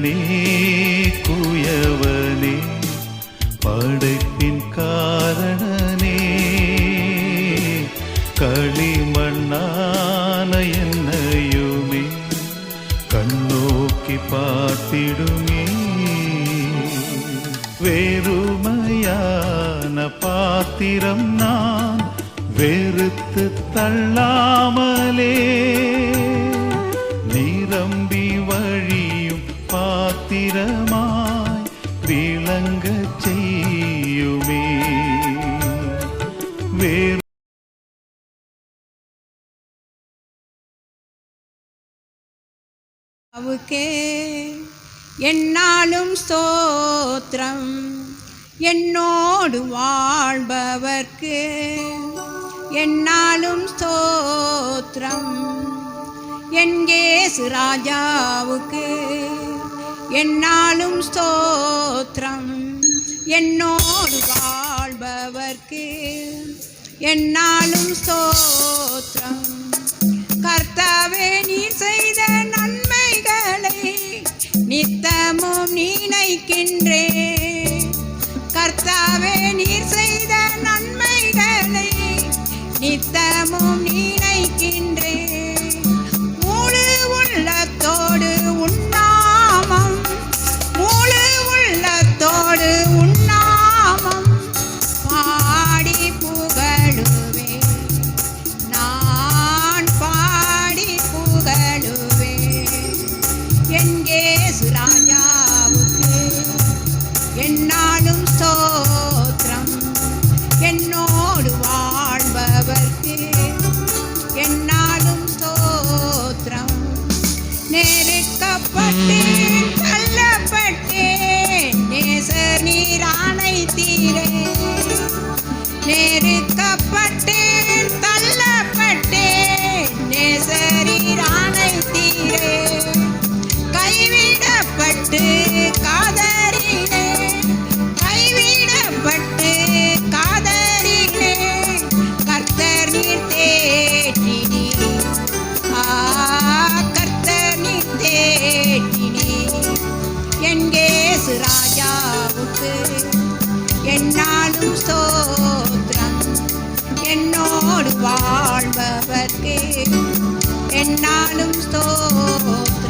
மைந்தனே குயவனே படைப்பின் காரணனே களிமண்ணான என்னையுமே கண்ணோக்கி பார்த்திடுமே வேறுமையான பாத்திரம் நான் வெறுத்து தள்ளாமலே நிரம்பி வழியும் பாத்திரமாய் விளங்க செய்யுமே வேறு அவருக்கே என்னாலும் ஸ்தோத்திரம் என்னோடு வாழ்பவர்க்கு என்னாலும் ஸ்தோத்திரம் என் இயேசு ராஜாவுக்கு என்னாலும் ஸ்தோத்திரம் என்னோடு வாழ்பவர்க்கு என்னாலும் ஸ்தோத்திரம் கர்த்தாவே நீர் செய்த நன்மைகளை நித்தமும் நினைக்கின்றேன் கர்த்தாவே நீர் செய்த நன்மைகளை நித்தமும் நினைக்கின்றேன் முழு உள்ளத்தோடு உண்ணாமம் முழு உள்ளத்தோடு உண்ணாமம் பாடி புகழுவேன் நான் பாடி புகழுவேன் என் இயேசு ராஜாவுக்கு என்னாலும் ஸ்தோத்திரம் என்னோடு வாழ்பவர்க்கு என்னாலும் ஸ்தோத்திரம் நெருக்கப்பட்டேன் தள்ளப்பட்டேன் நேசர் நீர் அணைத்தீரே நெருக்கப்பட்டேன் தள்ளப்பட்டேன் நேசர் நீர் அணைத்தீரே கைவிடப்பட்டு காதறினே கைவிடப்பட்டு காதறினே கர்த்தர் நீர் தேற்றினி கர்த்தர் நீர் தேற்றினி என் இயேசு ராஜாவுக்கு என்னாலும் ஸ்தோத்திரம் என்னோடு வாழ்பவர்க்கு என்னாலும் ஸ்தோத்திரம்